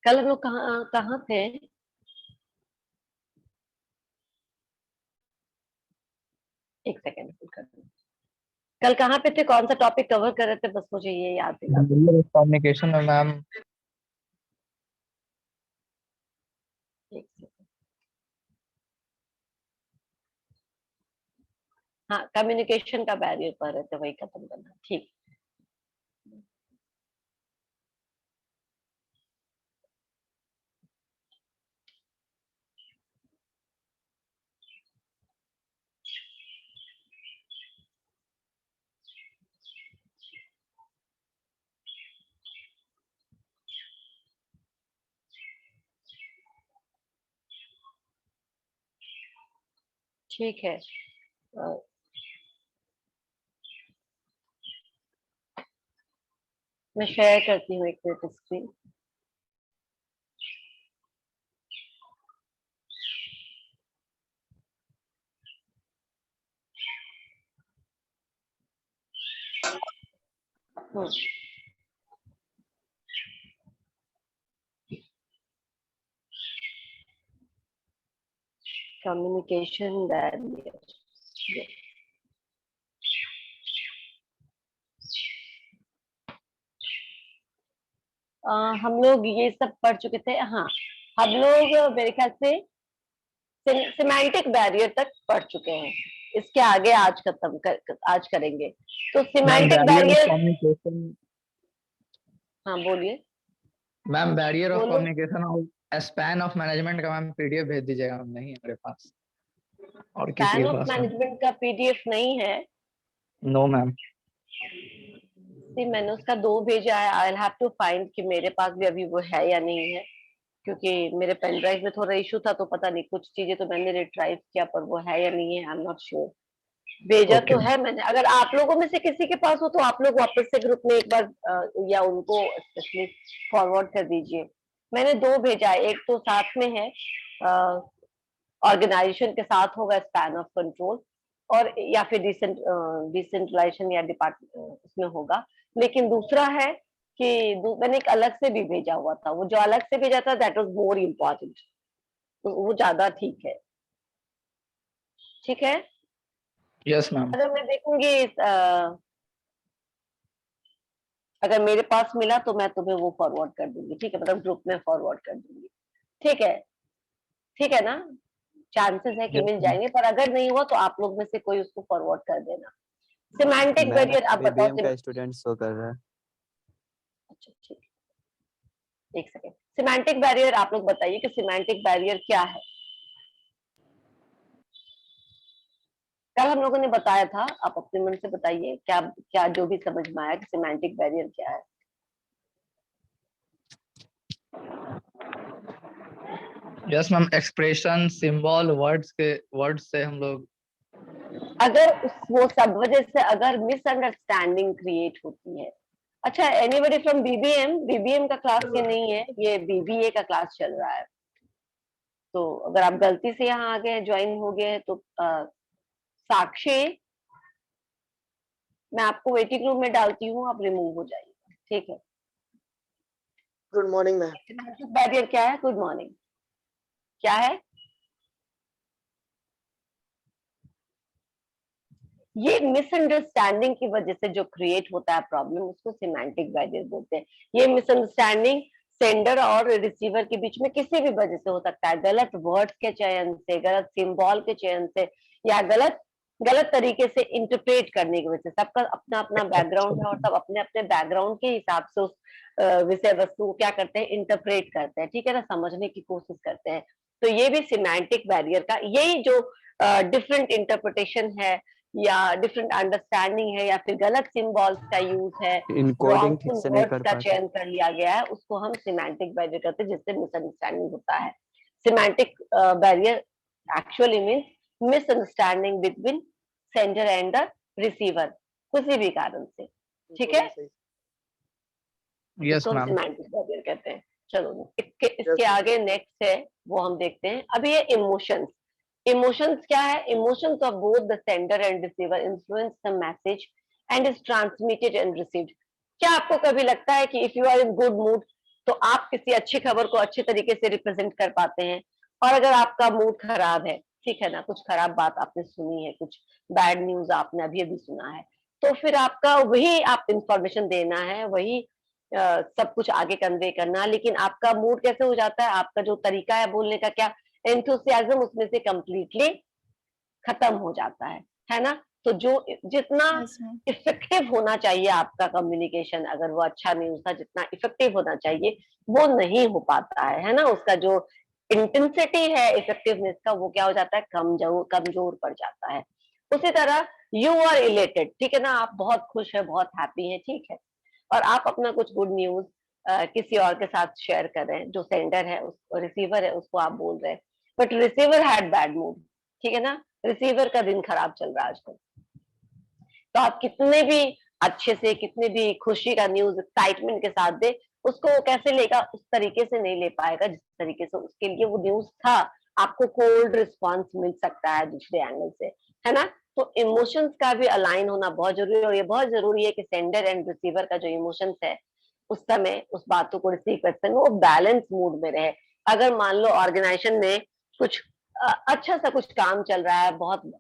कल हम लोग कहाँ कहाँ थे? एक सेकेंड कर दूं। कल कहाँ पे थे, कौन सा टॉपिक कवर कर रहे थे, बस मुझे ये याद दिला दो। कम्युनिकेशन में मैम। एक सेकेंड। हाँ, कम्युनिकेशन का बैरियर पर रहे थे, वही खत्म करना। ठीक। ठीक है। मैं शेयर करती हूँ एक मिनट स्क्रीन। Communication barrier. हम लोग ये सब पढ़ चुके थे। हाँ, हम लोग मेरे ख्याल से सिमेंटिक बैरियर तक पढ़ चुके हैं। इसके आगे आज आज करेंगे। तो ma'am semantic barrier of barrier. Communication. हाँ बोलिए। मैम बैरियर ऑफ बोलो। कम्युनिकेशन और स्पैन ऑफ मैनेजमेंट का मैम पीडीएफ भेज दीजिएगा, मैम नहीं है मेरे पास और किसी पैन के ऑफ पास मैम। मैनेजमेंट का पीडीएफ नहीं है? No ma'am. मैंने उसका 2 भेजा है। आई हैव टू फाइंड कि मेरे पास भी अभी वो है या नहीं है, क्योंकि मेरे पेन ड्राइव में थोड़ा इशू था, तो पता नहीं, कुछ चीजें तो मैंने रिट्राइव किया पर वो है या नहीं है, आई एम नॉट श्योर। भेजा ओके तो है मैंने। अगर आप लोगों में से किसी के पास हो तो आप लोग वापस से ग्रुप में एक बार या उनको स्पेशली फॉरवर्ड कर दीजिए। मैंने 2 भेजा है। एक तो साथ में है, ऑर्गेनाइजेशन के साथ होगा स्पैन ऑफ कंट्रोल, और या फिर डिसेंट्रलाइजेशन या डिपार्टमेंट उसमें होगा। लेकिन दूसरा है कि मैंने एक अलग से भी भेजा हुआ था। वो जो अलग से भेजा था दैट वाज मोर इम्पोर्टेंट, तो वो ज्यादा ठीक है। ठीक है। Yes ma'am. अगर मैं देखूंगी अगर मेरे पास मिला तो मैं तुम्हें वो फॉरवर्ड कर दूंगी। ठीक है, मतलब ग्रुप में फॉरवर्ड कर दूंगी। ठीक है। ठीक है ना? चांसेस है कि यस मिल मैम। जाएंगे, पर अगर नहीं हुआ तो आप लोग में से कोई उसको फॉरवर्ड कर देना। सिमेंटिक मैम बैरियर, आप बताओ। बीबीएम का स्टूडेंट शो कर रहा है। अच्छा ठीक है, एक सेकेंड। सिमेंटिक बैरियर, आप लोग बताइए कि सिमेंटिक बैरियर क्या है। कल हम लोगों ने बताया था, आप अपने मन से बताइए क्या क्या जो भी समझ में आया कि सिमेंटिक बैरियर क्या है। Yes ma'am, expression symbol words से हम लोग। अगर वो सब वजह से अगर मिसअंडरस्टैंडिंग क्रिएट होती है। अच्छा, एनीबॉडी फ्रॉम बीबीएम? बीबीएम का क्लास ये नहीं है, ये बीबीए का क्लास चल रहा है। तो अगर आप गलती से यहाँ आ गए, ज्वाइन हो गए, तो साक्षी, मैं आपको वेटिंग रूम में डालती हूँ, आप रिमूव हो जाइएगा। ठीक है। Good morning ma'am. बैरियर क्या है? Good morning. क्या है ये? मिसअंडरस्टैंडिंग की वजह से जो क्रिएट होता है प्रॉब्लम, उसको सिमेंटिक बैरियर बोलते हैं। ये मिसअंडरस्टैंडिंग सेंडर और रिसीवर के बीच में किसी भी वजह से हो सकता है। गलत वर्ड्स के चयन से, गलत सिंबल के चयन से, या गलत गलत तरीके से इंटरप्रेट करने की वजह से। सबका अपना अपना बैकग्राउंड है और सब अपने अपने बैकग्राउंड के हिसाब से उस विषय वस्तु को क्या करते हैं, इंटरप्रेट करते हैं। ठीक है ना, समझने की कोशिश करते हैं। तो ये भी सिमेंटिक बैरियर का यही जो डिफरेंट इंटरप्रिटेशन है, या डिफरेंट अंडरस्टैंडिंग है, या फिर गलत सिंबल्स का यूज है, इनकोडिंग ठीक रॉन्गफुल से नहीं वर्ड्स कर का पाते। चयन कर लिया गया है, उसको हम सिमेंटिक बैरियर कहते हैं, जिससे मिसअंडरस्टैंडिंग होता है। Semantic barrier actually means misunderstanding between sender and the receiver, किसी भी कारण से। ठीक है, यस इसको हम मैम। सिमेंटिक बैरियर कहते हैं। चलो इसके Yes, आगे नेक्स्ट है, वो हम देखते हैं। अभी ये इमोशंस। इमोशंस क्या है? Emotions of both the sender and receiver influence the message and is transmitted and received. क्या आपको कभी लगता है कि if you are in good mood तो आप किसी अच्छी खबर को अच्छे तरीके से रिप्रेजेंट कर पाते हैं। और अगर आपका मूड खराब है, ठीक है ना, कुछ खराब बात आपने सुनी है, कुछ बैड न्यूज आपने अभी अभी सुना है, तो फिर आपका वही आप इंफॉर्मेशन देना है, वही सब कुछ आगे कन्वे करना, लेकिन आपका मूड कैसे हो जाता है, आपका जो तरीका है बोलने का, क्या एंथुसियाज्म उसमें से कंप्लीटली खत्म हो जाता है ना। तो जो जितना यस मैम। इफेक्टिव होना चाहिए आपका कम्युनिकेशन, अगर वो अच्छा न्यूज था, जितना इफेक्टिव होना चाहिए वो नहीं हो पाता है ना। उसका जो इंटेंसिटी है इफेक्टिवनेस का, वो क्या हो जाता है, कमजोर पड़ जाता है। उसी तरह यू आर इलेटेड, ठीक है ना, आप बहुत खुश है, बहुत हैप्पी है, ठीक है, और आप अपना कुछ गुड न्यूज किसी और के साथ शेयर कर रहे हैं, जो सेंडर है उस रिसीवर है उसको आप बोल रहे हैं, but receiver had bad mood, ठीक है ना, रिसीवर का दिन खराब चल रहा है आजकल। तो आप कितने भी अच्छे से, कितने भी खुशी का न्यूज एक्साइटमेंट के साथ दे, उसको वो कैसे लेगा, उस तरीके से नहीं ले पाएगा जिस तरीके से उसके लिए वो न्यूज था। आपको कोल्ड रिस्पॉन्स मिल सकता है दूसरे एंगल से, है ना। तो इमोशंस का भी अलाइन होना बहुत जरूरी है, और ये बहुत जरूरी है कि सेंडर एंड रिसीवर का जो इमोशंस है उस समय उस बातों को रिसीव करते हैं वो बैलेंस मूड में रहे। अगर मान लो ऑर्गेनाइजेशन में कुछ अच्छा सा कुछ काम चल रहा है, बहुत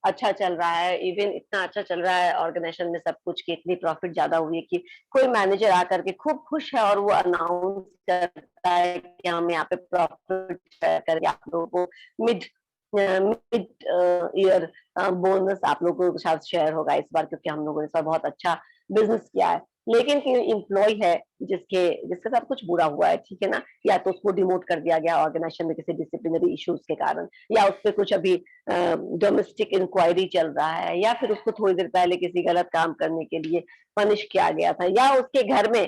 अच्छा चल रहा है, इवन इतना अच्छा चल रहा है ऑर्गेनाइजेशन में सब कुछ कि इतनी प्रॉफिट ज्यादा हुई है कि कोई मैनेजर आकर के खूब खुश है और वो अनाउंस करता है कि हम यहाँ पे प्रॉफिट करके आप लोगों को मिड मिड ईयर बोनस आप लोगों के साथ शेयर होगा इस बार, क्योंकि हम लोगों ने इस बार बहुत अच्छा बिजनेस किया है। लेकिन एम्प्लॉय है जिसके साथ कुछ बुरा हुआ है, ठीक है ना, या तो उसको डिमोट कर दिया गया ऑर्गेनाइजेशन में किसी डिसिप्लिनरी इश्यूज के कारण, या उस पर कुछ अभी डोमेस्टिक इंक्वायरी चल रहा है, या फिर उसको थोड़ी देर पहले किसी गलत काम करने के लिए पनिश किया गया था, या उसके घर में,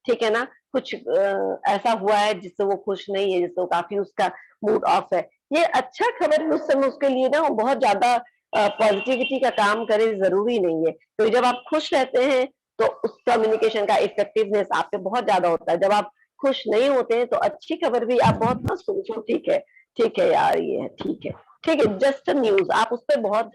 ठीक है ना, कुछ ऐसा हुआ है जिससे वो खुश नहीं है, जिससे वो काफी उसका मूड ऑफ है। ये अच्छा खबर है उस समय उसके लिए ना, वो बहुत ज्यादा पॉजिटिविटी का काम करे जरूरी नहीं है। तो जब आप खुश रहते हैं तो उस कम्युनिकेशन का इफेक्टिवनेस आप पे बहुत ज्यादा होता है। जब आप खुश नहीं होते हैं तो अच्छी खबर भी आप बहुत ना सोचो, ठीक है यार, ये है, ठीक है, जस्ट न्यूज, आप उस पर बहुत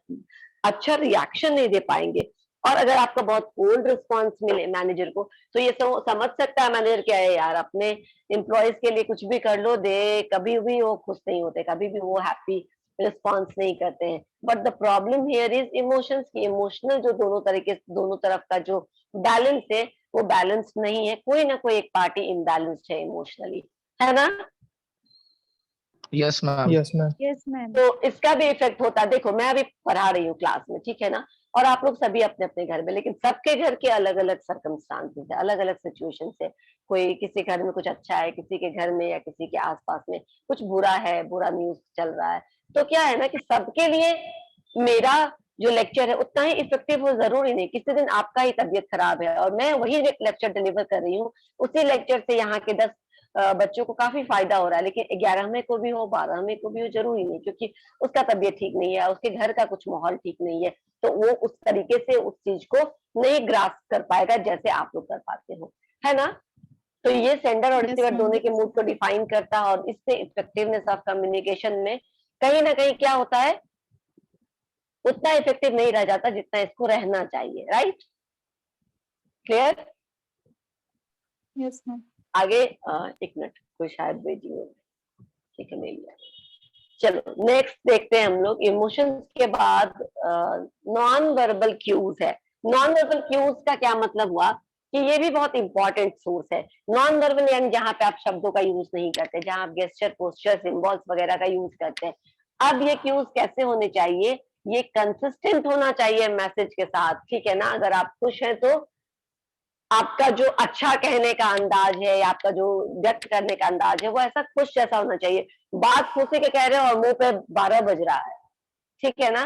अच्छा रिएक्शन नहीं दे पाएंगे। और अगर आपका बहुत कोल्ड रिस्पॉन्स मिले मैनेजर को, तो ये समझ सकता है मैनेजर क्या है यार, अपने एम्प्लॉयज के लिए कुछ भी कर लो दे, कभी भी वो खुश नहीं होते, कभी भी वो हैप्पी रिस्पॉन्स नहीं करते हैं। But the problem here is emotions की, इमोशनल जो दोनों तरफ का जो बैलेंस है वो बैलेंस नहीं है, कोई ना कोई एक पार्टी इम्बैलेंस्ड है इमोशनली, है ना। Yes ma'am. Yes ma'am. Yes ma'am. तो इसका भी इफेक्ट होता है। देखो मैं अभी पढ़ा रही हूँ क्लास में, ठीक है ना, और आप लोग सभी अपने अपने घर में, लेकिन सबके घर के अलग अलग सर्कमस्टांसेस है, अलग अलग सिचुएशन है। कोई किसी घर में कुछ अच्छा है, किसी के घर में या किसी के आसपास में कुछ बुरा है, बुरा न्यूज चल रहा है। तो क्या है ना कि सबके लिए मेरा जो लेक्चर है उतना ही इफेक्टिव हो जरूरी नहीं। किसी दिन आपका ही तबीयत खराब है और मैं वही लेक्चर डिलीवर कर रही हूँ, उसी लेक्चर से यहाँ के 10 बच्चों को काफी फायदा हो रहा है, लेकिन 11वें को भी हो, 12वें को भी हो, जरूरी नहीं, क्योंकि उसका तबीयत ठीक नहीं है, उसके घर का कुछ माहौल ठीक नहीं है, तो वो उस तरीके से उस चीज को नहीं ग्रास्प कर पाएगा जैसे आप लोग कर पाते हो, है ना। तो ये सेंडर और रिसीवर दोनों के मूड को डिफाइन करता है, और इससे इफेक्टिवनेस ऑफ कम्युनिकेशन में कहीं ना कहीं क्या होता है, उतना इफेक्टिव नहीं रह जाता जितना इसको रहना चाहिए। Right, clear. Yes ma'am. आगे एक मिनट, कोई शायद भेजी हो, ठीक है, मिल गया। चलो नेक्स्ट देखते हैं हम लोग। इमोशंस के बाद नॉन वर्बल क्यूज है। नॉन वर्बल क्यूज का क्या मतलब हुआ कि ये भी बहुत इंपॉर्टेंट सोर्स है। नॉन वर्बल यानी जहां पे आप शब्दों का यूज नहीं करते, जहां आप गेस्चर, पोस्चर, सिंबल्स वगैरह का यूज करते हैं। अब ये क्यूज कैसे होने चाहिए, ये कंसिस्टेंट होना चाहिए मैसेज के साथ, ठीक है ना। अगर आप खुश हैं तो आपका जो अच्छा कहने का अंदाज है या आपका जो व्यक्त करने का अंदाज है वो ऐसा खुश जैसा होना चाहिए। बात खुशी के कह रहे हो और मुंह पे 12 बज रहा है, ठीक है ना,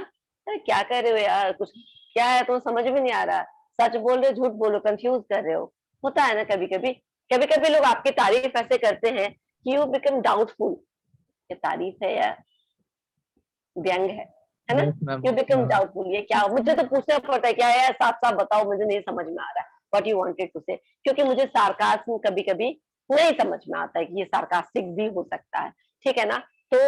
अरे क्या कर रहे हो यार, कुछ क्या है तो समझ में नहीं आ रहा, सच बोल रहे हो झूठ बोलो, कंफ्यूज कर रहे हो। होता है ना कभी कभी, कभी कभी लोग आपकी तारीफ ऐसे करते हैं कि यू बिकम डाउटफुल, ये तारीफ है या व्यंग है ना। Yes ma'am. You become doubtful, ये क्या, मुझे तो पूछना पड़ता है क्या है, साफ साफ बताओ, मुझे नहीं समझ में आ रहा है व्हाट यू वांटेड टू से, क्योंकि मुझे सार्कास्म कभी कभी नहीं समझ में आता है कि ये सार्कास्टिक भी हो सकता है, ठीक है ना। तो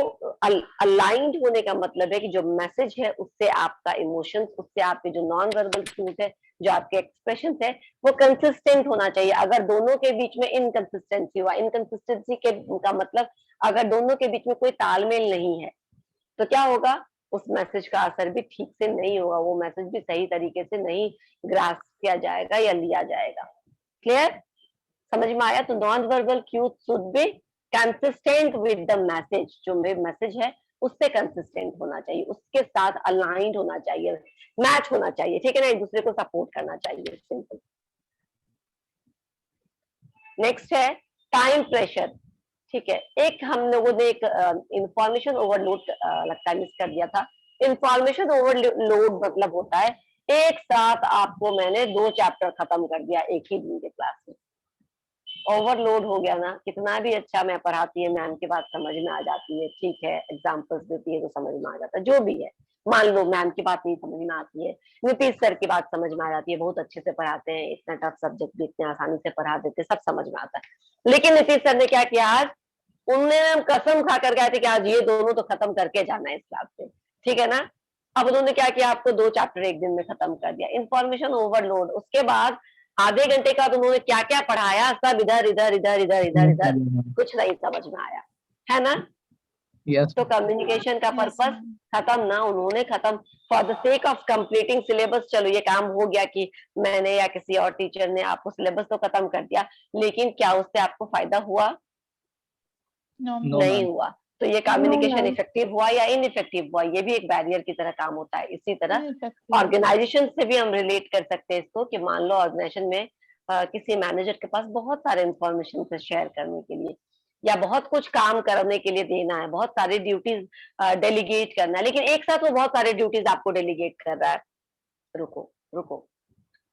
अलाइंड होने का मतलब है कि जो मैसेज है उससे आपका इमोशंस, उससे आपके जो नॉन वर्बल क्यूज है जो आपके एक्सप्रेशन है वो कंसिस्टेंट होना चाहिए। अगर दोनों के बीच में इनकंसिस्टेंसी हुआ, इनकंसिस्टेंसी के का मतलब अगर दोनों के बीच में कोई तालमेल नहीं है तो क्या होगा, उस मैसेज का असर भी ठीक से नहीं होगा, वो मैसेज भी सही तरीके से नहीं ग्रास्प किया जाएगा या लिया जाएगा। क्लियर, समझ में आया? तो non verbal cues should be consistent with the message, जो मैसेज है उससे कंसिस्टेंट होना चाहिए, उसके साथ अलाइंड होना चाहिए, मैच होना चाहिए, ठीक है ना, एक दूसरे को सपोर्ट करना चाहिए, सिंपल। नेक्स्ट है टाइम प्रेशर। ठीक है, एक हम लोगों ने एक इंफॉर्मेशन ओवरलोड लगता है मिस कर दिया था। इंफॉर्मेशन ओवरलोड मतलब होता है एक साथ आपको मैंने 2 चैप्टर खत्म कर दिया एक ही दिन के क्लास में। ओवरलोड हो गया ना, कितना भी अच्छा मैं पढ़ाती है, मैम की बात समझ में आ जाती है, ठीक है, एग्जाम्पल्स देती है तो समझ में आ जाता है, जो भी है। मान लो मैम की बात नहीं समझ में आती है, नीतीश सर की बात समझ में आ जाती है, बहुत अच्छे से पढ़ाते हैं, इतना टफ सब्जेक्ट भी इतने आसानी से पढ़ा देते, सब समझ में आता है। लेकिन नीतीश सर ने क्या किया आज, उन्होंने कसम खा कर गए थे कि आज ये दोनों तो खत्म करके जाना है इस क्लास से, ठीक है ना। अब उन्होंने क्या किया, आपको 2 चैप्टर एक दिन में खत्म कर दिया, इंफॉर्मेशन ओवरलोड। उसके बाद आधे घंटे का उन्होंने क्या क्या पढ़ाया, सब इधर इधर इधर इधर इधर इधर, कुछ नहीं समझ में आया, है ना। यस तो कम्युनिकेशन का Yes, पर्पस ma'am. खत्म ना, उन्होंने खत्म for the sake of completing syllabus. चलो ये काम हो गया कि मैंने या किसी और टीचर ने आपको सिलेबस तो खत्म कर दिया, लेकिन क्या उससे आपको फायदा हुआ? No, नो नहीं मैम हुआ। तो ये कम्युनिकेशन इफेक्टिव हुआ या इनइफेक्टिव हुआ, ये भी एक बैरियर की तरह काम होता है। इसी तरह ineffective. ऑर्गेनाइजेशन से भी हम रिलेट कर सकते हैं इसको, कि मान लो ऑर्गेनाइजेशन में किसी मैनेजर के पास बहुत सारे इंफॉर्मेशन से शेयर करने के लिए, या बहुत कुछ काम करने के लिए देना है, बहुत सारी ड्यूटीज डेलीगेट करना है, लेकिन एक साथ वो बहुत सारे ड्यूटीज आपको डेलीगेट कर रहा है। रुको रुको,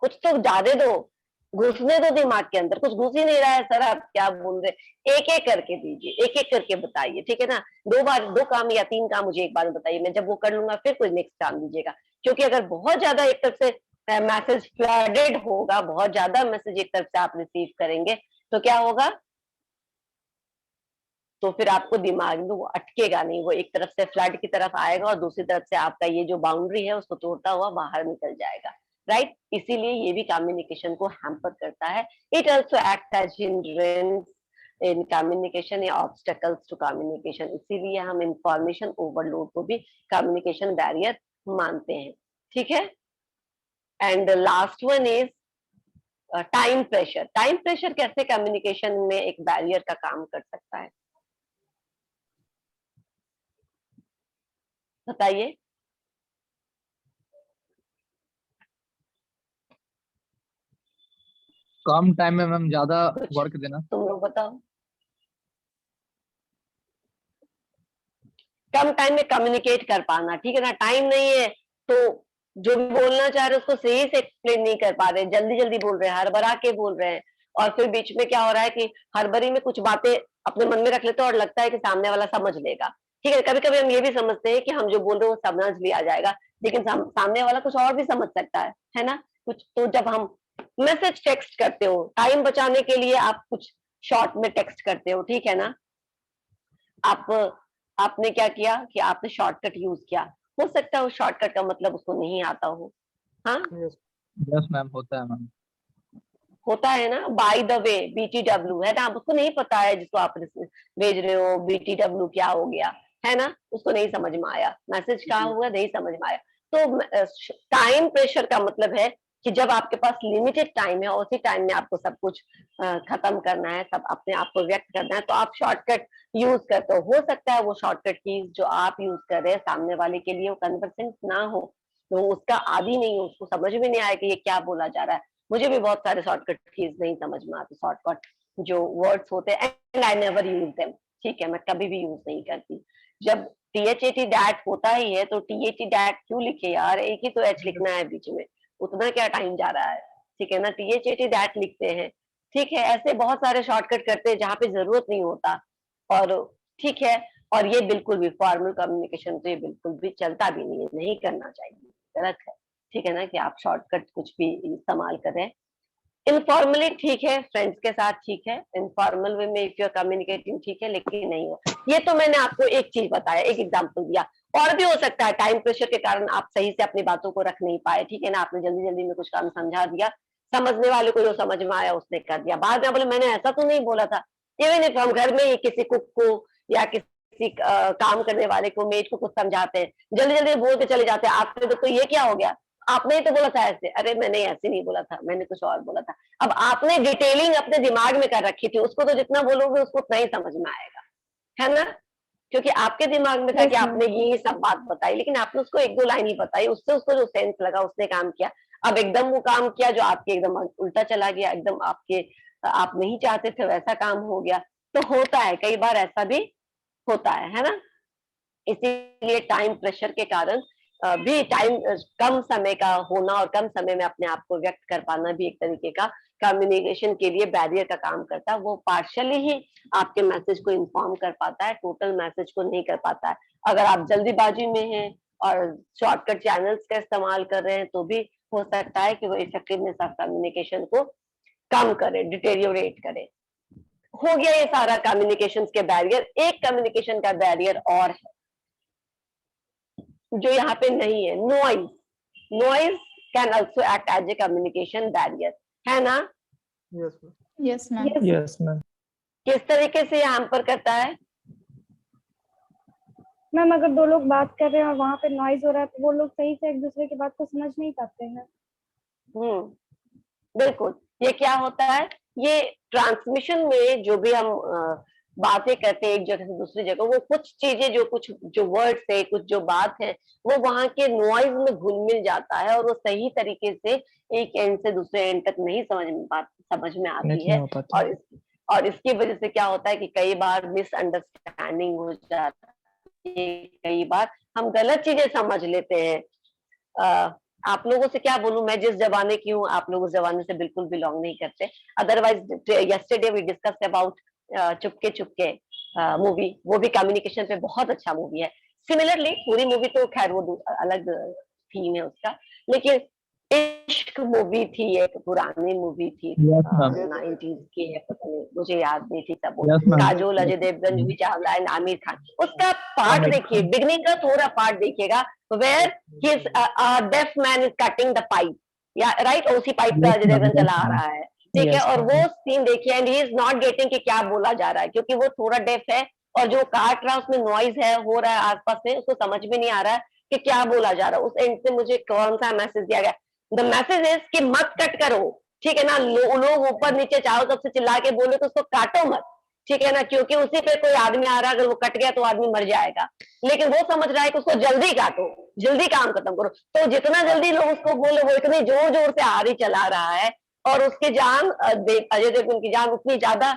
कुछ तो ज्यादा दो, घुसने दो दिमाग के अंदर, कुछ घुस ही नहीं रहा है सर, आप क्या बोल रहे, एक एक करके दीजिए, एक एक करके बताइए, ठीक है ना। 2 बार 2 काम या 3 काम मुझे एक बार में बताइए, मैं जब वो कर लूंगा फिर कोई नेक्स्ट काम दीजिएगा। क्योंकि अगर बहुत ज्यादा एक तरफ से मैसेज फ्लडेड होगा, बहुत ज्यादा मैसेज एक तरफ से आप रिसीव करेंगे, तो क्या होगा, तो फिर आपको दिमाग में वो अटकेगा नहीं, वो एक तरफ से फ्लड की तरफ आएगा और दूसरी तरफ से आपका ये जो बाउंड्री है उसको तोड़ता हुआ बाहर निकल जाएगा, राइट। इसीलिए ये भी कम्युनिकेशन को हैम्पर करता है। It also act as hindrance in communication या ऑब्स्टेकल्स टू कम्युनिकेशन। इसीलिए हम इंफॉर्मेशन ओवरलोड को भी कम्युनिकेशन बैरियर मानते हैं, ठीक है। And last one is time pressure. Time pressure कैसे कम्युनिकेशन में एक बैरियर का काम कर सकता है, बताइए। कम टाइम में मैम ज्यादा कुछ वर्क देना। तुम लोग बताओ। कम टाइम में कम्युनिकेट कर पाना, ठीक है ना। टाइम नहीं है तो जो भी बोलना चाह रहे उसको सही से एक्सप्लेन नहीं कर पा रहे, जल्दी जल्दी बोल रहे हैं, हड़बड़ा के बोल रहे हैं, और फिर बीच में क्या हो रहा है कि हड़बड़ी में कुछ बातें अपने मन में रख लेते हैं और लगता है कि सामने वाला समझ लेगा, ठीक है। कभी कभी हम ये भी समझते हैं कि हम जो बोल रहे हैं वो समझ लिया जाएगा, लेकिन सामने वाला कुछ और भी समझ सकता है ना। कुछ तो जब हम मैसेज टेक्स्ट करते हो, टाइम बचाने के लिए आप कुछ शॉर्ट में टेक्स्ट करते हो, ठीक है ना। आप आपने क्या किया कि आपने शॉर्टकट यूज किया, हो सकता है उस शॉर्टकट का मतलब उसको नहीं आता हो, हाँ, Yes. यस मैम होता है मैम। होता है ना। बाय द वे BTW है ना, अब उसको नहीं पता है जिसको आप भेज रहे हो, BTW क्या हो गया, है ना, उसको नहीं समझ में आया, मैसेज कहा हुआ नहीं समझ में आया। तो टाइम प्रेशर का मतलब है कि जब आपके पास लिमिटेड टाइम है और उसी टाइम में आपको सब कुछ खत्म करना है, सब अपने आप को व्यक्त करना है, तो आप शॉर्टकट यूज करते हो सकता है वो शॉर्टकट कीज जो आप यूज कर रहे हैं सामने वाले के लिए वो कन्वर्सेंट ना हो, तो उसका आदी नहीं हो, उसको समझ में नहीं आया कि ये क्या बोला जा रहा है। मुझे भी बहुत सारे शॉर्टकट कीज नहीं समझ में आते, शॉर्टकट जो वर्ड्स होते हैं, and I never use them, ठीक है, मैं कभी भी यूज नहीं करती। जब THAT डैट होता ही है तो THAT डैट क्यों लिखे यार, एक ही तो एच लिखना है बीच में, उतना क्या टाइम जा रहा है, ठीक है ना। THAT डैट लिखते हैं, ठीक है। ऐसे बहुत सारे शॉर्टकट करते हैं जहाँ पे जरूरत नहीं होता, और ठीक है। और ये बिल्कुल भी फॉर्मल कम्युनिकेशन तो ये बिल्कुल भी चलता भी नहीं है, नहीं करना चाहिए, गलत है, ठीक है ना, कि आप शॉर्टकट कुछ भी इस्तेमाल करें। इनफॉर्मली ठीक है, फ्रेंड्स के साथ ठीक है, इनफॉर्मल वे में इफ यू आर कम्युनिकेटिंग ठीक है, लेकिन नहीं हो। ये तो मैंने आपको एक चीज बताया, एक एग्जांपल दिया, और भी हो सकता है टाइम प्रेशर के कारण आप सही से अपनी बातों को रख नहीं पाए, ठीक है ना, आपने जल्दी जल्दी में कुछ काम समझा दिया, समझने वाले को जो समझ में आया उसने कर दिया, बाद में बोले मैंने ऐसा तो नहीं बोला था। इवन इफ हम घर में ही किसी कुक को या किसी काम करने वाले को, मेड को कुछ समझाते हैं, जल्दी जल्दी बोल के चले जाते हैं, आपने तो ये क्या हो गया, आपने ही तो बोला था ऐसे, अरे मैंने ऐसे नहीं बोला था, मैंने कुछ और बोला था। अब आपने डिटेलिंग अपने दिमाग में कर रखी थी, उसको तो जितना बोलोगे उसको उतना ही समझ में आएगा, है ना, क्योंकि आपके दिमाग में था Yes, कि ma'am. आपने ये सब बात बताई, लेकिन आपने उसको एक दो लाइन ही बताई, उससे उसको जो सेंस लगा उसने काम किया। अब एकदम वो काम किया जो आपके एकदम उल्टा चला गया, एकदम आपके आप नहीं चाहते थे वैसा काम हो गया। तो होता है, कई बार ऐसा भी होता है ना। इसीलिए टाइम प्रेशर के कारण भी टाइम कम समय का होना और कम समय में अपने आप को व्यक्त कर पाना भी एक तरीके का कम्युनिकेशन के लिए बैरियर का काम करता है। वो पार्शियली ही आपके मैसेज को इन्फॉर्म कर पाता है, टोटल मैसेज को नहीं कर पाता है। अगर आप जल्दीबाजी में हैं और शॉर्टकट चैनल्स का इस्तेमाल कर रहे हैं तो भी हो सकता है कि वो इफेक्टिवनेस ऑफ कम्युनिकेशन को कम करे, डिटेरियोरेट करे। हो गया ये सारा कम्युनिकेशन के बैरियर। एक कम्युनिकेशन का बैरियर और है जो यहाँ पे नहीं है, noise. Noise can also act as a communication barrier, है ना। Yes, ma'am. Yes, ma'am. Yes, ma'am. किस तरीके से यहाँ पर करता है? मैम अगर दो लोग बात कर रहे हैं और वहाँ पे नॉइज हो रहा है तो वो लोग सही से एक दूसरे की बात को समझ नहीं पाते हैं। बिल्कुल। ये क्या होता है, ये ट्रांसमिशन में जो भी हम बातें करते हैं एक जगह से दूसरी जगह, वो कुछ चीजें जो वर्ड्स है, कुछ जो बात है, वो वहां के नॉइज में घुल मिल जाता है और वो सही तरीके से एक एंड से दूसरे एंड तक नहीं समझ में आती है। और इसकी वजह से क्या होता है कि कई बार मिसअंडरस्टैंडिंग हो जाती है, कई बार हम गलत चीजें समझ लेते हैं। आप लोगों से क्या बोलूं, मैं जिस जमाने की हूँ आप लोग उस जमाने से बिल्कुल बिलोंग नहीं करते। Otherwise yesterday we discussed about Chupke Chupke movie, वो भी कम्युनिकेशन पे बहुत अच्छा मूवी है। सिमिलरली पूरी मूवी तो खैर वो अलग थीम है उसका, लेकिन इश्क मूवी थी, एक पुरानी मूवी थी, Yes, ma'am. 90s की है, पता नहीं मुझे याद नहीं थी तब। Yes, ma'am. Kajol, Ajay Devgan, Juhi Chawla and Aamir Khan. उसका पार्ट आमिर देखिए, खान। बिगनिंग का थोड़ा पार्ट देखिएगा, where his deaf man is cutting the pipe, या राइट, उसी पाइप पे Yes, Ajay ma'am. Devgan Yes, चला ma'am. रहा है, ठीक है। Yes, और ma'am. वो सीन देखिए and he is not getting कि क्या बोला जा रहा है, क्योंकि वो थोड़ा डेफ है और जो काट रहा है उसमें नॉइज है, हो रहा है आसपास में, उसको समझ में नहीं आ रहा है कि क्या बोला जा रहा है। उस एंड से मुझे कौन सा मैसेज दिया गया, द मैसेज इज कि मत कट करो, ठीक है ना। लोग ऊपर नीचे चारों तरफ से चिल्ला के बोले तो उसको काटो मत, ठीक है ना, क्योंकि उसी पे कोई आदमी आ रहा है, अगर वो कट गया तो आदमी मर जाएगा। लेकिन वो समझ रहा है कि उसको जल्दी काटो, जल्दी काम खत्म करो, तो जितना जल्दी लोग उसको बोले वो इतनी जोर जोर से आरी चला रहा है और उसकी जान अजय देवगन की जान उतनी ज्यादा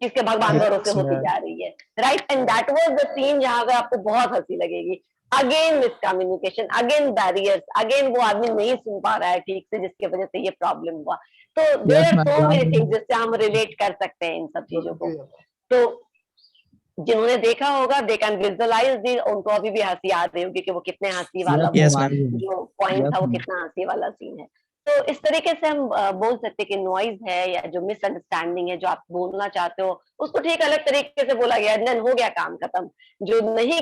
जिसके भगवान भरोसे Yes, होती ma'am. जा रही है, right. And that was the scene जहां पे आपको बहुत हंसी लगेगी। Again miscommunication, again barriers, again वो आदमी नहीं सुन पा रहा है ठीक से, जिसकी वजह से ये प्रॉब्लम हुआ। तो there Yes, are ma'am. So many Yeah. Things जिससे हम रिलेट कर सकते हैं इन सब चीजों को। Yeah. तो जिन्होंने देखा होगा दे कैन विजुअलाइज दी, उनको अभी भी हंसी आ रही होगी कि वो कितने हंसी वाला Yes, Yes, वो ma'am. ma'am. जो पॉइंट Yes, था वो ma'am. कितना हंसी वाला सीन है। तो इस तरीके से हम बोल सकते हैं कि नॉइज है या जो मिसअंडरस्टैंडिंग है, जो आप बोलना चाहते हो उसको ठीक अलग तरीके से बोला गया, देन हो गया काम खत्म। जो नहीं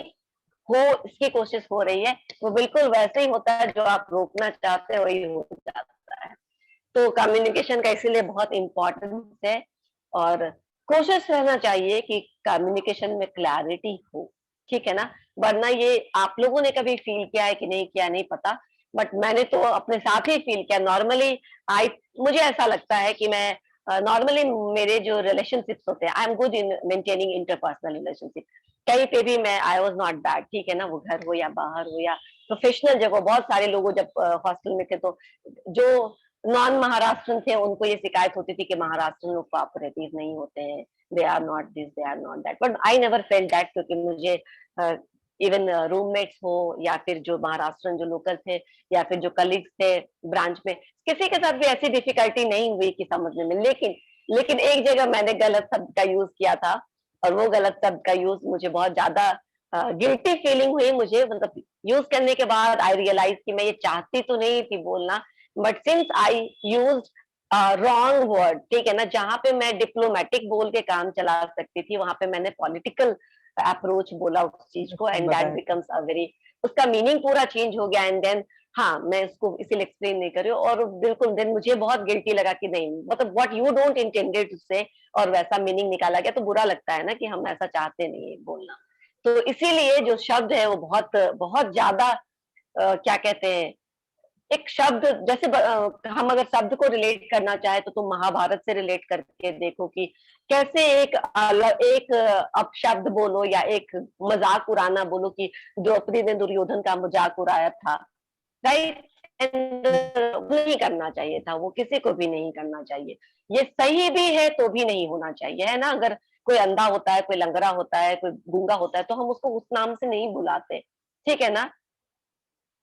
हो इसकी कोशिश हो रही है वो बिल्कुल वैसे ही होता है, जो आप रोकना चाहते हो वही हो जाता है। तो कम्युनिकेशन का इसीलिए बहुत इम्पोर्टेंस है और कोशिश रहना चाहिए कि कम्युनिकेशन में क्लैरिटी हो, ठीक है ना। वरना ये आप लोगों ने कभी फील किया है कि नहीं किया नहीं पता, बट मैंने तो अपने साथ ही फील किया। नॉर्मली आई मुझे ऐसा लगता है कि मैं नॉर्मली मेरे जो रिलेशनशिप्स होते हैं, I am good in maintaining interpersonal relationship. कहीं पे भी मैं आई वाज नॉट बैड, ठीक है ना, वो घर हो या बाहर हो या प्रोफेशनल जगह। बहुत सारे लोगों जब हॉस्टल में थे तो जो नॉन महाराष्ट्रन थे उनको ये शिकायत होती थी कि महाराष्ट्रन लोग कोऑपरेटिव नहीं होते हैं, they are not this, they are not that, but I never felt that, क्योंकि मुझे इवन रूममेट्स हो या फिर जो महाराष्ट्रन जो लोकल थे या फिर जो कलीग्स थे ब्रांच में, किसी के साथ भी ऐसी डिफिकल्टी नहीं हुई कि समझने में। लेकिन एक जगह मैंने गलत शब्द का यूज किया था और वो गलत शब्द का यूज मुझे बहुत ज्यादा गिल्टी फीलिंग हुई मुझे, मतलब यूज करने के बाद आई रियलाइज कि मैं ये चाहती तो नहीं थी बोलना, but since I use wrong word, ठीक है ना, जहां पे मैं डिप्लोमेटिक बोल के काम चला सकती थी वहां पे मैंने पॉलिटिकल अप्रोच बोला उस चीज को, एंड दैट बताएं। बिकम्स अ वेरी, उसका मीनिंग पूरा चेंज हो गया, एंड देन हाँ मैं इसको इसीलिए एक्सप्लेन नहीं कर रही हूँ, और बिल्कुल देन मुझे बहुत गिल्टी लगा कि नहीं, मतलब what you don't intended to say, और वैसा मीनिंग निकाला गया, तो बुरा लगता है ना कि हम ऐसा चाहते नहीं है बोलना। तो इसीलिए जो शब्द है वो बहुत बहुत ज्यादा क्या कहते हैं, एक शब्द जैसे हम अगर शब्द को रिलेट करना चाहे तो तुम महाभारत से रिलेट करके देखो कि कैसे एक अपशब्द बोलो या एक मजाक उड़ाना बोलो कि द्रौपदी ने दुर्योधन का मजाक उड़ाया था, राइट, एंड नहीं करना चाहिए था, वो किसी को भी नहीं करना चाहिए। ये सही भी है तो भी नहीं होना चाहिए, है ना। अगर कोई अंधा होता है, कोई लंगड़ा होता है, कोई गूंगा होता है, तो हम उसको उस नाम से नहीं बुलाते, ठीक है ना।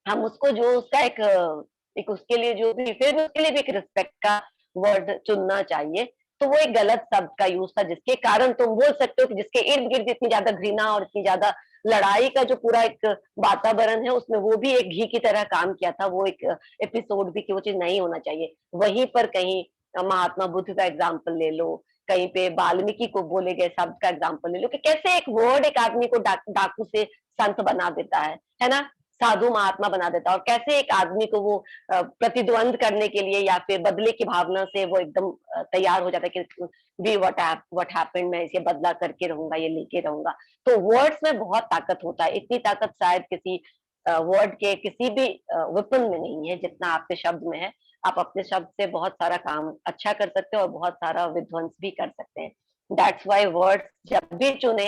हम उसको जो उसका एक उसके लिए जो भी, फिर भी उसके लिए भी एक रिस्पेक्ट का वर्ड चुनना चाहिए। तो वो एक गलत शब्द का यूज था, जिसके कारण तुम बोल सकते हो कि जिसके इर्द गिर्द इतनी ज्यादा घृणा और इतनी ज्यादा लड़ाई का जो पूरा एक वातावरण है, उसमें वो भी एक घी की तरह काम किया था, वो एक एपिसोड भी, कि वो चीज नहीं होना चाहिए। वहीं पर कहीं महात्मा बुद्ध का एग्जाम्पल ले लो, कहीं पे वाल्मीकि को बोले गए शब्द का एग्जाम्पल ले लो, कि कैसे एक वर्ड एक आदमी को डाकू से संत बना देता है ना, साधु महात्मा बना देता है, और कैसे एक आदमी को वो प्रतिद्वंद करने के लिए या फिर बदले की भावना से वो एकदम तैयार हो जाता है कि बी व्हाट हैपेंड, मैं इसे बदला करके रहूंगा, ये लेके रहूंगा। तो वर्ड्स में बहुत ताकत होता है, इतनी ताकत शायद किसी वर्ड के किसी भी वेपन में नहीं है जितना आपके शब्द में है। आप अपने शब्द से बहुत सारा काम अच्छा कर सकते हो और बहुत सारा विध्वंस भी कर सकते हैं। दैट्स वाई वर्ड्स जब भी चुने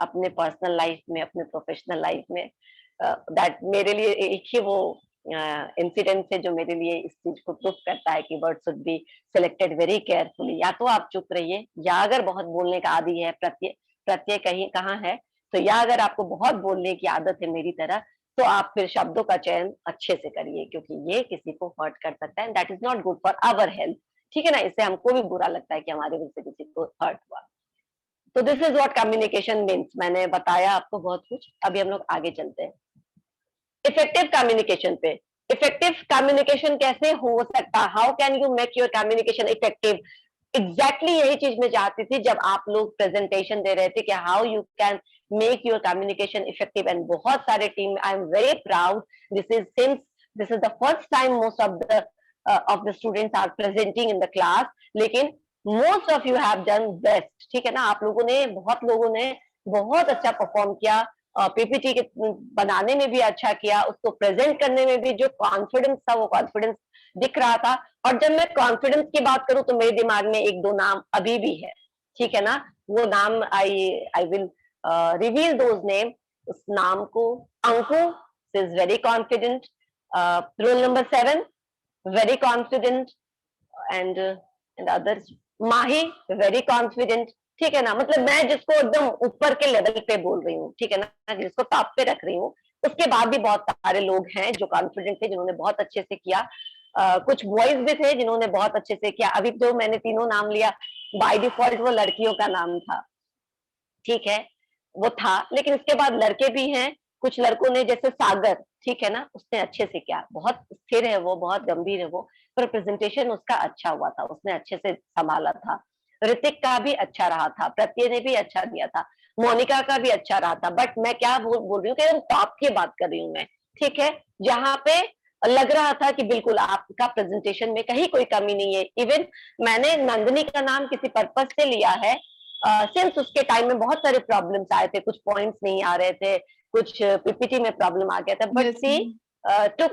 अपने पर्सनल लाइफ में, अपने प्रोफेशनल लाइफ में, दैट मेरे लिए एक ही वो इंसिडेंट है जो मेरे लिए इस चीज को प्रूफ करता है कि word should be selected very carefully. या तो आप चुप रहिए, या अगर बहुत बोलने का आदी है, प्रत्यय प्रत्यय कहीं कहाँ है, तो या अगर आपको बहुत बोलने की आदत है मेरी तरह, तो आप फिर शब्दों का चयन अच्छे से करिए, क्योंकि ये किसी को हर्ट कर सकता है, that is not good for our health, ठीक है ना। इससे हमको भी बुरा लगता है कि हमारे वजह से किसी को हर्ट हुआ। तो this is what communication means. मैंने बताया आपको बहुत कुछ, अभी हम लोग आगे चलते हैं इफेक्टिव कम्युनिकेशन पे। इफेक्टिव कम्युनिकेशन कैसे हो सकता, how can you make your communication effective. Exactly यही चीज मैं चाहती थी जब आप लोग प्रेजेंटेशन दे रहे थे कि how you can make your communication effective, and बहुत सारे team, I am very proud, this is the first time most of the students are presenting in the class, लेकिन most of you have done best, ठीक है ना। आप लोगों ने, बहुत लोगों ने बहुत अच्छा परफॉर्म किया, पीपीटी के बनाने में भी अच्छा किया, उसको प्रेजेंट करने में भी जो कॉन्फिडेंस था वो कॉन्फिडेंस दिख रहा था। और जब मैं कॉन्फिडेंस की बात करूं तो मेरे दिमाग में एक दो नाम अभी भी है, ठीक है ना। वो नाम I will reveal those name. उस नाम को, Anku is very confident, roll number 7 very confident, and others, Mahi very confident, ठीक है ना। मतलब मैं जिसको एकदम ऊपर के लेवल पे बोल रही हूँ, ठीक है ना, जिसको टॉप पे रख रही हूँ, उसके बाद भी बहुत सारे लोग हैं जो कॉन्फिडेंट थे, जिन्होंने बहुत अच्छे से किया। कुछ बॉयज भी थे जिन्होंने बहुत अच्छे से किया। अभी जो मैंने तीनों नाम लिया, बाय डिफॉल्ट वो लड़कियों का नाम था, ठीक है, वो था, लेकिन इसके बाद लड़के भी हैं। कुछ लड़कों ने, जैसे सागर, ठीक है ना, उसने अच्छे से किया, बहुत स्थिर है वो, बहुत गंभीर है वो, पर प्रेजेंटेशन उसका अच्छा हुआ था, उसने अच्छे से संभाला था। ऋतिक का भी अच्छा रहा था, प्रत्यय ने भी अच्छा दिया था, मोनिका का भी अच्छा रहा था। बट मैं क्या बोल रही हूँ कि टॉप की बात कर रही हूँ मैं, ठीक है, जहाँ पे लग रहा था कि बिल्कुल आपका प्रेजेंटेशन में कहीं कोई कमी नहीं है। इवन मैंने नंदिनी का नाम किसी पर्पज से लिया है, सिंस उसके टाइम में बहुत सारे प्रॉब्लम्स आए थे, कुछ पॉइंट्स नहीं आ रहे थे, कुछ पीपीटी में प्रॉब्लम आ गया था, but Yes, see ma'am. took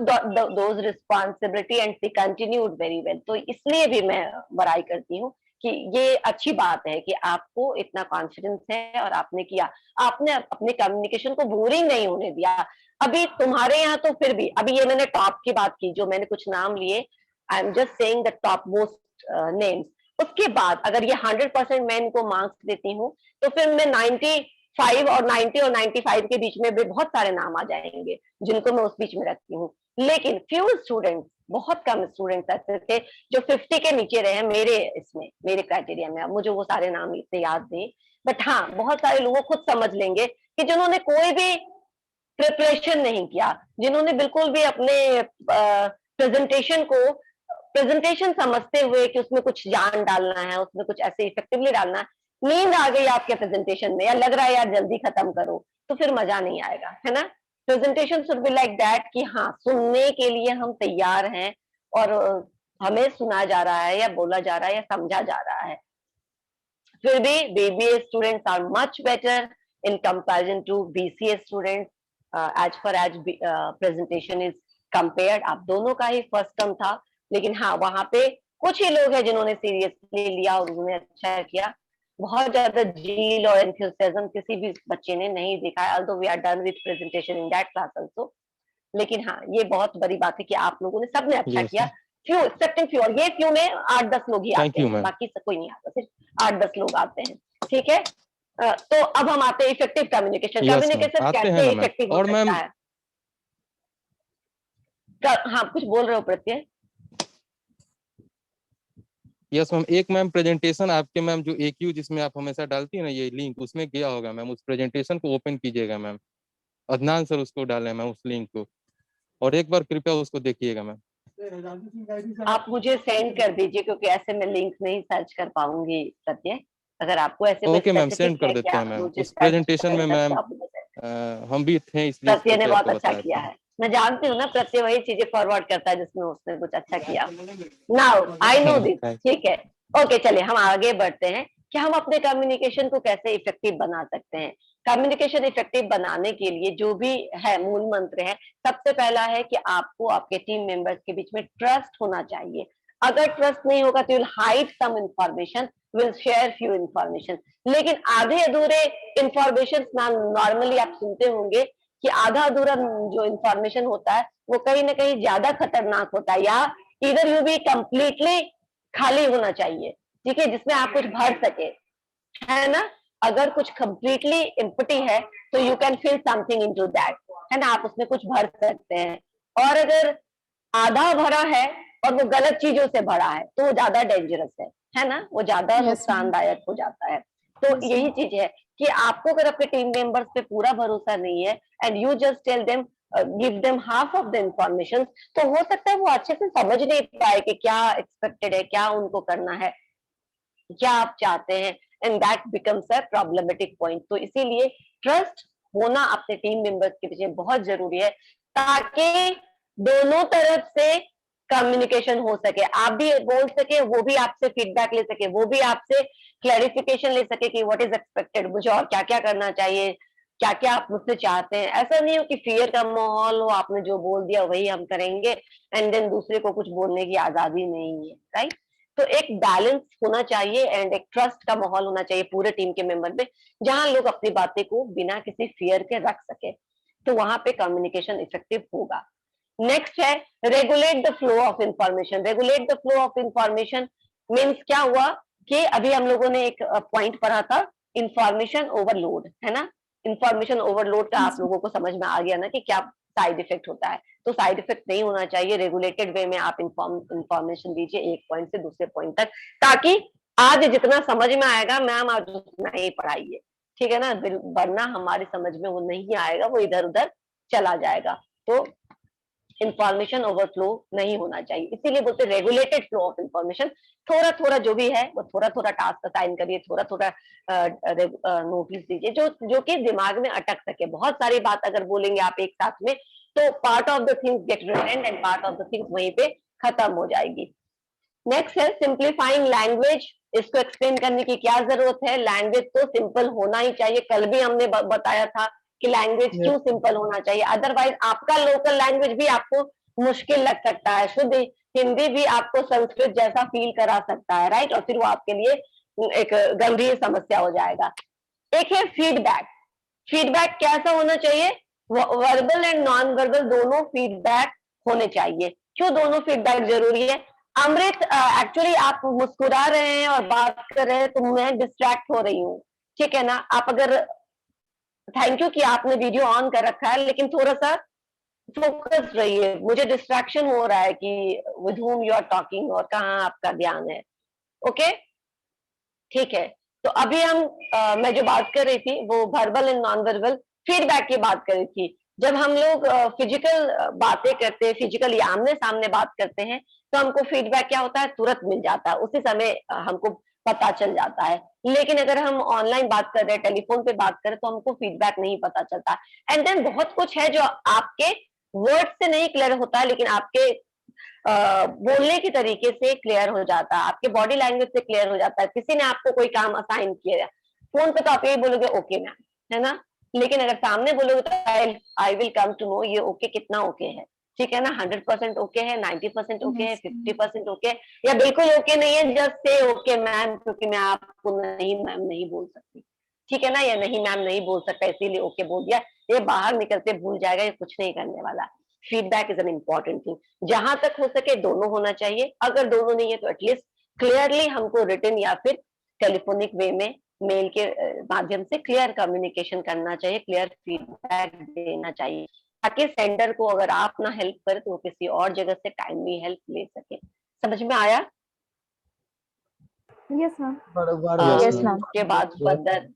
those responsibility and she continued very well। तो इसलिए भी मैं बड़ाई करती हूँ कि ये अच्छी बात है कि आपको इतना कॉन्फिडेंस है और आपने किया, आपने अपने कम्युनिकेशन को बोरिंग नहीं होने दिया। अभी तुम्हारे यहाँ तो फिर भी, अभी ये मैंने टॉप की बात की, जो मैंने कुछ नाम लिए, I am just saying the top most names. उसके बाद अगर ये 100% मैं इनको मार्क्स देती हूँ, तो फिर मैं 95 और 90 और 95 के बीच में भी बहुत सारे नाम आ जाएंगे जिनको मैं उस बीच में रखती हूँ। लेकिन फ्यू स्टूडेंट्स, बहुत कम स्टूडेंट्स ऐसे थे जो 50 के नीचे रहे मेरे इसमें, मेरे क्राइटेरिया में। अब मुझे वो सारे नाम इतने याद नहीं, बट हाँ, बहुत सारे लोग खुद समझ लेंगे कि जिन्होंने कोई भी प्रिपरेशन नहीं किया, जिन्होंने बिल्कुल भी अपने प्रेजेंटेशन को प्रेजेंटेशन समझते हुए कि उसमें कुछ जान डालना है, उसमें कुछ ऐसे इफेक्टिवली डालना है, नींद आ गई आपके प्रेजेंटेशन में या लग रहा है यार जल्दी खत्म करो, तो फिर मजा नहीं आएगा, है ना। Presentation should be like that कि हाँ सुनने के लिए हम तैयार हैं और हमें सुना जा रहा है या बोला जा रहा है या समझा जा रहा है। फिर भी BBA students are much better in comparison to BCA students as for as presentation is compared. आप दोनों का ही फर्स्ट टर्म था, लेकिन हाँ वहां पे कुछ ही लोग हैं जिन्होंने सीरियसली लिया और उन्होंने अच्छा किया। बहुत ज्यादा जील और एंथुसियाज्म किसी भी बच्चे ने नहीं दिखाया, although we are done with presentation in that class also। लेकिन हाँ ये बहुत बड़ी बात है कि आप लोगों ने सबने अच्छा Yes, किया। फ्यू एक्सेप्टिंग फ्यू, और ये फ्यू में 8-10 लोग ही Thank आते you, हैं, ma'am. बाकी सब कोई नहीं आता, सिर्फ 8-10 लोग आते हैं, ठीक है। तो अब हम आते हैं effective communication. Yes, communication ma'am. आते हैं कैसे ना, ma'am. इफेक्टिव हो और सकता ma'am, है? हाँ कुछ बोल रहे हो प्रत्यय? यस मैम, एक मैम प्रेजेंटेशन आपके मैम जो AQ जिसमें आप हमेशा डालती है ना ये लिंक, उसमें गया होगा मैम, उस प्रेजेंटेशन को ओपन कीजिएगा मैम। अदनान सर उसको डाले मैम उस लिंक को, और एक बार कृपया उसको देखिएगा मैम। आप मुझे सेंड कर दीजिए, क्योंकि ऐसे मैं लिंक नहीं सर्च कर पाऊंगी प्रत्यय। अगर आपको ऐसे कोई ओके मैम, सेंड स्पेसिफिक कर है कि देते हैं आप मैम। मुझे उस सर्च प्रेजेंटेशन में करना मैम तो आप मुझे send- हम भी थे, इसलिए प्रत्यय ने करके बहुत आपको अच्छा बताया किया था। है, मैं जानती हूँ ना, प्रत्यय वही चीजें फॉरवर्ड करता है जिसमें उसने कुछ अच्छा किया। नाउ आई नो दिस, ठीक है। ओके चलिए हम आगे बढ़ते हैं कि हम अपने कम्युनिकेशन को कैसे इफेक्टिव बना सकते हैं। कम्युनिकेशन इफेक्टिव बनाने के लिए जो भी है मूल मंत्र है, सबसे पहला है कि आपको आपके टीम मेंबर्स के बीच में ट्रस्ट होना चाहिए। अगर ट्रस्ट नहीं होगा तो will hide some information, will share few information. लेकिन आधे अधूरे इंफॉर्मेशन नॉर्मली आप सुनते होंगे कि आधा अधूरा जो इंफॉर्मेशन होता है वो कहीं ना कहीं ज्यादा खतरनाक होता है, या इधर यू बी कंप्लीटली खाली होना चाहिए, ठीक है, जिसमें आप कुछ भर सके, है ना। अगर कुछ कंप्लीटली एम्प्टी है तो you can fill something into that, है ना, आप उसमें कुछ भर सकते हैं। और अगर आधा भरा है और वो गलत चीजों से भरा है तो वो ज्यादा डेंजरस है ना, वो ज्यादा Yes, ma'am. नुकसानदायक हो जाता है। तो Yes, यही ma'am. चीज है कि आपको अगर आपके टीम मेंबर्स पे पूरा भरोसा नहीं है and you just tell them, give them half of the information, तो हो सकता है वो अच्छे से समझ नहीं पाए कि क्या एक्सपेक्टेड है, क्या उनको करना है, क्या आप चाहते हैं, and that becomes a problematic point. तो इसीलिए ट्रस्ट होना अपने टीम मेंबर्स के पीछे बहुत जरूरी है, ताकि दोनों तरफ से कम्युनिकेशन हो सके, आप भी बोल सके, वो भी आपसे फीडबैक ले सके, वो भी आपसे क्लैरिफिकेशन ले सके कि व्हाट इज एक्सपेक्टेड, मुझे और क्या क्या करना चाहिए, क्या क्या आप मुझसे चाहते हैं। ऐसा नहीं हो कि फियर का माहौल हो, आपने जो बोल दिया वही हम करेंगे एंड देन दूसरे को कुछ बोलने की आजादी नहीं है, राइट। तो एक बैलेंस होना चाहिए एंड एक ट्रस्ट का माहौल होना चाहिए पूरे टीम के मेंबर में, जहां लोग अपनी बातें को बिना किसी फियर के रख सके, तो वहां पे कम्युनिकेशन इफेक्टिव होगा। नेक्स्ट है regulate the flow of information. Regulate the flow of information means क्या हुआ कि अभी हम लोगों ने एक पॉइंट पढ़ा था, इंफॉर्मेशन ओवरलोड, है ना। इंफॉर्मेशन ओवरलोड का आप लोगों को समझ में आ गया ना कि क्या साइड इफेक्ट होता है। तो साइड इफेक्ट नहीं होना चाहिए, रेगुलेटेड वे में आप इंफॉर्मेशन दीजिए एक पॉइंट से दूसरे पॉइंट तक, ताकि आज जितना समझ में आएगा मैम आज उतना ही पढ़ाइए, ठीक है ना, वरना हमारी समझ में वो नहीं आएगा, वो इधर उधर चला जाएगा। तो इंफॉर्मेशन ओवरफ्लो नहीं होना चाहिए, इसीलिए बोलते रेगुलेटेड फ्लो ऑफ इंफॉर्मेशन। थोड़ा थोड़ा जो भी है वो थोड़ा थोड़ा टास्क असाइन करिए, थोड़ा थोड़ा नोटिस दीजिए जो जो कि दिमाग में अटक सके। बहुत सारी बात अगर बोलेंगे आप एक साथ में तो part of the things get retained and part of the things वहीं पे खत्म हो जाएगी। नेक्स्ट है सिंप्लीफाइंग लैंग्वेज। इसको एक्सप्लेन करने की क्या जरूरत है, लैंग्वेज तो सिंपल होना ही चाहिए। कल भी हमने बताया था कि लैंग्वेज क्यों सिंपल होना चाहिए, अदरवाइज आपका लोकल लैंग्वेज भी आपको मुश्किल लग सकता है, शुद्ध हिंदी भी आपको संस्कृत जैसा फील करा सकता है, राइट, और फिर वो आपके लिए एक गंभीर समस्या हो जाएगा। एक है फीडबैक। फीडबैक कैसा होना चाहिए, वर्बल एंड नॉन वर्बल दोनों फीडबैक होने चाहिए। क्यों दोनों फीडबैक जरूरी है? अमृत एक्चुअली आप मुस्कुरा रहे हैं और बात कर रहे हैं तो मैं डिस्ट्रैक्ट हो रही हूँ, ठीक है ना। आप अगर थैंक यू कि आपने वीडियो ऑन कर रखा है, लेकिन थोड़ा सा फोकस रहिए, मुझे डिस्ट्रैक्शन हो रहा है कि with whom you are talking और कहाँ आपका ध्यान है। ओके ठीक है, तो अभी हम मैं जो बात कर रही थी वो verbal and non verbal feedback की बात कर रही थी। जब हम लोग फिजिकल बातें करते हैं, फिजिकली आमने सामने बात करते हैं, तो हमको फीडबैक क्या होता है, तुरंत मिल जाता है, उसी समय हमको पता चल जाता है। लेकिन अगर हम ऑनलाइन बात कर रहे हैं, टेलीफोन पे बात करें, तो हमको फीडबैक नहीं पता चलता। एंड देन बहुत कुछ है जो आपके वर्ड से नहीं क्लियर होता है, लेकिन आपके बोलने के तरीके से क्लियर हो जाता है, आपके बॉडी लैंग्वेज से क्लियर हो जाता है। किसी ने आपको कोई काम असाइन किया, फोन पे तो आप यही बोलोगे ओके मैम, है ना, लेकिन अगर सामने बोलोगे तो I will come to know ये ओके कितना ओके है, ठीक है ना, 100% ओके है, 90% ओके है, 50% ओके है, या बिल्कुल ओके नहीं है, जस्ट से ओके मैम, क्योंकि मैं आपको नहीं मैम नहीं बोल सकती, ठीक है ना, या नहीं मैम नहीं बोल सकता इसीलिए ओके बोल दिया। ये बाहर निकलते भूल जाएगा, ये कुछ नहीं करने वाला। Feedback is an important thing, जहां तक हो सके दोनों होना चाहिए। अगर दोनों नहीं है तो एटलीस्ट क्लियरली हमको रिटन या फिर टेलीफोनिक वे में मेल के माध्यम से क्लियर कम्युनिकेशन करना चाहिए, क्लियर फीडबैक देना चाहिए, ताकि सेंडर को अगर आप ना हेल्प करें तो वो किसी और जगह से टाइमली हेल्प ले सके। समझ में आया? Yes ma'am. Yes, ma'am. के बाद फर्दर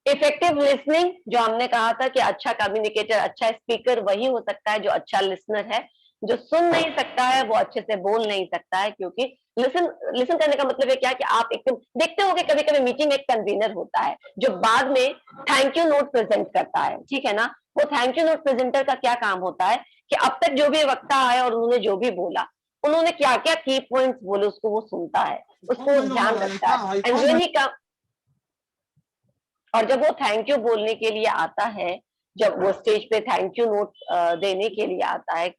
इफेक्टिव लिसनिंग, जो हमने कहा था कि अच्छा कम्युनिकेटर, अच्छा स्पीकर वही हो सकता है जो अच्छा लिसनर है। जो सुन नहीं सकता है वो अच्छे से बोल नहीं सकता है, क्योंकि लिसन करने का मतलब है क्या कि आप एकदम देखते हो कि कभी कभी मीटिंग में एक कन्वीनर होता है जो बाद में थैंक यू नोट प्रेजेंट करता है, ठीक है ना। वो थैंक यू नोट प्रेजेंटर का क्या काम होता है कि अब तक जो भी वक्ता आया और उन्होंने जो भी बोला, उन्होंने क्या क्या की पॉइंट्स बोले, उसको वो सुनता है, उसको ध्यान रखता है। एंड व्हेन ही कम, और जब वो थैंक यू बोलने के लिए आता है, जब वो स्टेज पे थैंक यू नोट देने के लिए आता है,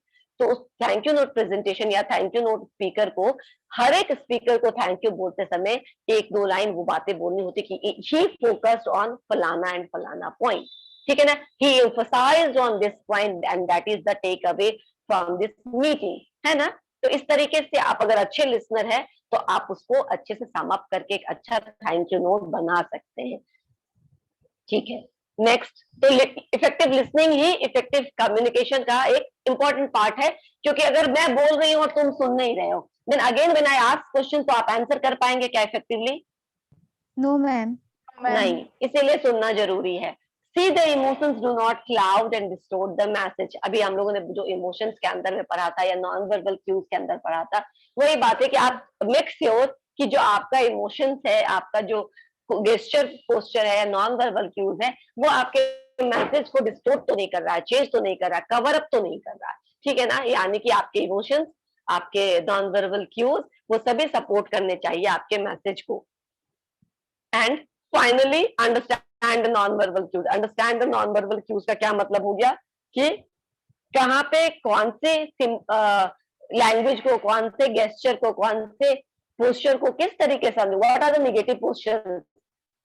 तो उस थैंक यू नोट प्रेजेंटेशन या थैंक यू नोट स्पीकर को, हर एक स्पीकर को थैंक यू बोलते समय एक दो लाइन वो बातें बोलनी होती कि ही फोकस्ड ऑन फलाना एंड फलाना पॉइंट, ठीक है ना, he emphasized on this point and that is the take away from this meeting, है ना। तो इस तरीके से आप अगर अच्छे लिसनर है तो आप उसको अच्छे से सम अप करके एक अच्छा थैंक यू नोट बना सकते हैं, ठीक है। नेक्स्ट, तो इफेक्टिव लिसनिंग ही इफेक्टिव कम्युनिकेशन का एक इंपॉर्टेंट पार्ट है, क्योंकि अगर मैं बोल रही हूँ और तुम सुन नहीं रहे हो, then again when I ask question तो आप आंसर कर पाएंगे क्या इफेक्टिवली? No ma'am. नहीं, इसीलिए सुनना जरूरी है। See the emotions do not cloud and distort the message. अभी हम लोगों ने जो इमोशंस के अंदर में पढ़ा था या नॉन वर्बल क्यूज के अंदर पढ़ा था, वही बात है कि आप मेक श्योर कि जो आपका इमोशंस है, आपका जो गेस्चर पोस्चर है या नॉन वर्बल क्यूज है, वो आपके मैसेज को डिस्टोर्ट तो नहीं कर रहा है, चेंज तो नहीं कर रहा है, कवर अप तो नहीं कर रहा है, ठीक है ना। यानी कि आपके इमोशंस, आपके नॉन वर्बल क्यूज, वो सभी सपोर्ट करने चाहिए आपके मैसेज को। And finally understand non verbal cues. Understand the non verbal cues का क्या मतलब हो गया कि कहाँ पे कौन से लैंग्वेज को, कौन से गेस्चर को, कौन से पोस्चर को किस तरीके से, what are the negative posture,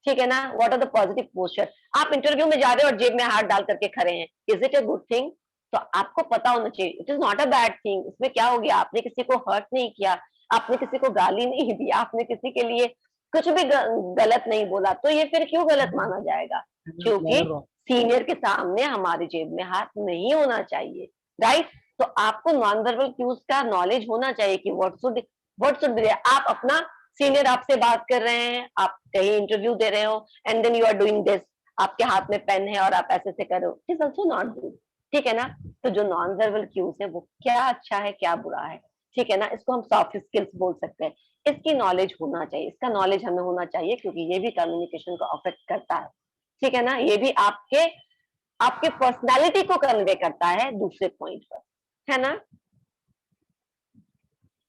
ठीक है ना, what are the positive posture. आप इंटरव्यू में जा रहे हो और जेब में हाथ डाल करके खड़े हैं, is it a good thing? तो आपको पता होना चाहिए it is not a bad thing. इसमें क्या हो गया, आपने किसी को हर्ट नहीं किया, आपने किसी को गाली नहीं दी, आपने किसी के लिए कुछ भी गलत नहीं बोला, तो ये फिर क्यों गलत माना जाएगा? क्योंकि सीनियर के सामने हमारे जेब में हाथ नहीं होना चाहिए, राइट। तो आपको नॉन वर्बल क्यूज का नॉलेज होना चाहिए कि व्हाट शुड बी। आप अपना सीनियर आपसे बात कर रहे हैं, आप कहीं इंटरव्यू दे रहे हो and then you are doing this, आपके हाथ में पेन है और आप ऐसे से कर रहे हो, it is also not good, ठीक है ना। तो जो नॉन वर्बल क्यूज है वो क्या अच्छा है क्या बुरा है, ठीक है ना, इसको हम सॉफ्ट स्किल्स बोल सकते हैं। इसकी नॉलेज होना चाहिए, इसका नॉलेज हमें होना चाहिए, क्योंकि ये भी कम्युनिकेशन को अफेक्ट करता है, ठीक है ना। ये भी आपके पर्सनालिटी को कन्वे करता है दूसरे पॉइंट पर, है ना।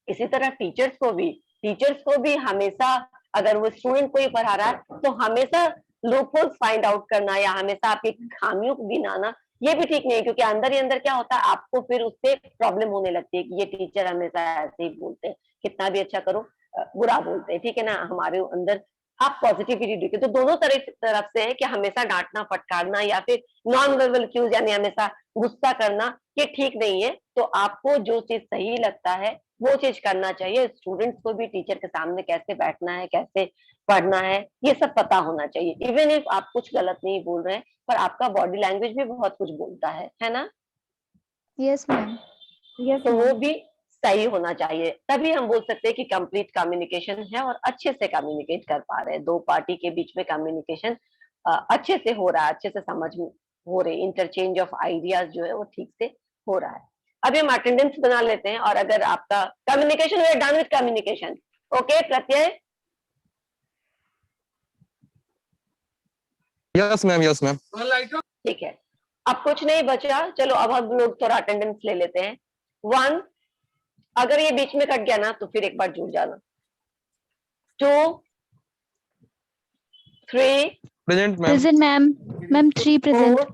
इसी तरह टीचर्स को भी हमेशा, अगर वो स्टूडेंट को ही पढ़ा रहा है तो हमेशा लूपहोल्स फाइंड आउट करना या हमेशा आपकी खामियों को गिनाना, ये भी ठीक नहीं है, क्योंकि अंदर ही अंदर क्या होता है, आपको फिर उससे प्रॉब्लम होने लगती है कि ये टीचर हमेशा ऐसे ही बोलते हैं, कितना भी अच्छा करो बुरा बोलते हैं, ठीक है ना। हमारे अंदर आप पॉजिटिविटी देखिए, तो दोनों तरफ से है कि हमेशा डांटना, फटकारना या फिर नॉन वर्बल क्यूज यानी हमेशा गुस्सा करना, ये ठीक नहीं है। तो आपको जो चीज सही लगता है वो चीज करना चाहिए। स्टूडेंट्स को भी टीचर के सामने कैसे बैठना है, कैसे पढ़ना है, ये सब पता होना चाहिए। इवन इफ आप कुछ गलत नहीं बोल रहे हैं, पर आपका बॉडी लैंग्वेज भी बहुत कुछ बोलता है ना। Yes ma'am. यस तो वो भी सही होना चाहिए, तभी हम बोल सकते हैं कि कंप्लीट कम्युनिकेशन है और अच्छे से कम्युनिकेट कर पा रहे हैं। दो पार्टी के बीच में कम्युनिकेशन अच्छे से हो रहा है, अच्छे से समझ हो रही, इंटरचेंज ऑफ आइडियाज जो है वो ठीक से हो रहा है। अभी हम अटेंडेंस बना लेते हैं, और अगर आपका communication, we are done with communication, okay Pratyay. Yes ma'am, yes ma'am. ठीक है, अब कुछ नहीं बचा, चलो अब हम लोग थोड़ा अटेंडेंस ले लेते हैं। 1, अगर ये बीच में कट गया ना तो फिर एक बार जुड़ जाना। 2, 3, present ma'am. Present, ma'am. Ma'am, 3 present. 4,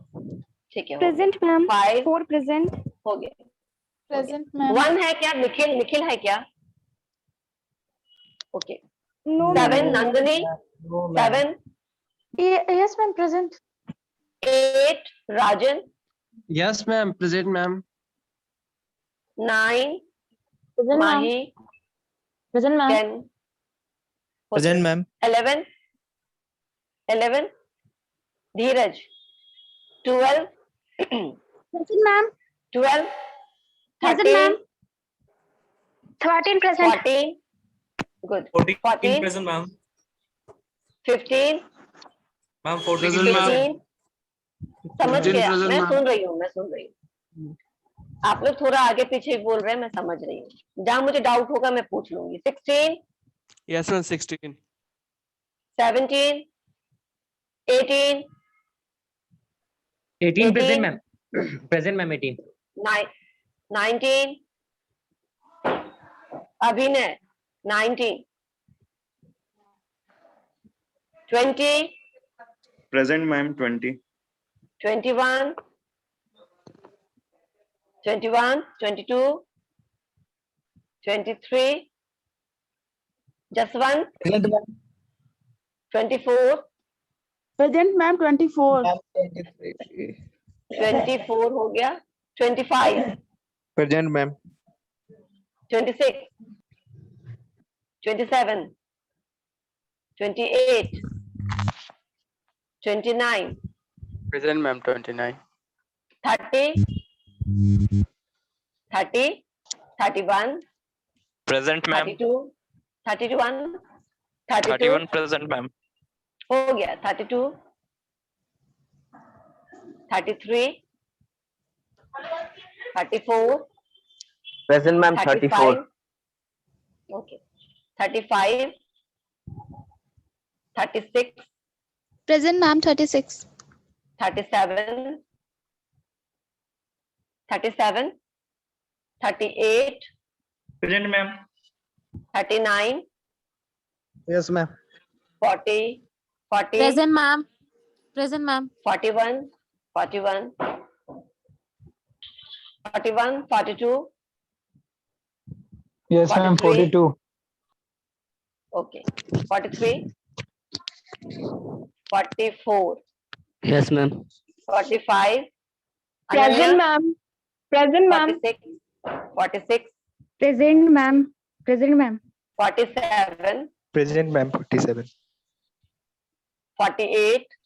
ठीक है, हो गया। Present ma'am, 5 4 present. हो गया। Present, ma'am. 1 है क्या? निखिल, निखिल है क्या? Okay. No 7 Nandini, 7, Yes, ma'am. Present. 8 Rajan, Yes, ma'am. Present, ma'am. 9 Present, ma'am. Mahi, Present, ma'am. 10 Present, ma'am. 11 Dheeraj, 12 present ma'am, 12 Present, 13 ma'am. 13 present. 14 good 14 present ma'am 15 ma'am 14 15 समझ 15 गया, present, मैं ma'am. सुन रही हूँ। आप लोग थोड़ा आगे पीछे बोल रहे हैं, मैं समझ रही हूँ। जहां मुझे डाउट होगा मैं पूछ लूंगी। 16 Yes, ma'am. 16. 17 18 18 present 18 ma'am. Present ma'am 18. 19 अभिनय 19 20 present ma'am 20 21 22 23 just one Present ma'am. 24 Present, ma'am. 24. 24 हो गया 25 Present, ma'am. 26 27 28 29 Present, ma'am. 29. 30 30 31 present ma'am 32 31 32 31 present ma'am हो गया 32 33 34 Present, ma'am. 35 okay 35 36 Present, ma'am. 36. 37 37 38 present ma'am 39 Yes, ma'am. 40 40 Present, ma'am. Present, ma'am. 41 41 41 42 Yes ma'am. 43. 42. okay 43 44 Yes, ma'am. 45 present Ananya, ma'am, present ma'am, 46 46 present ma'am, present ma'am, 47 Present, ma'am. 47. 48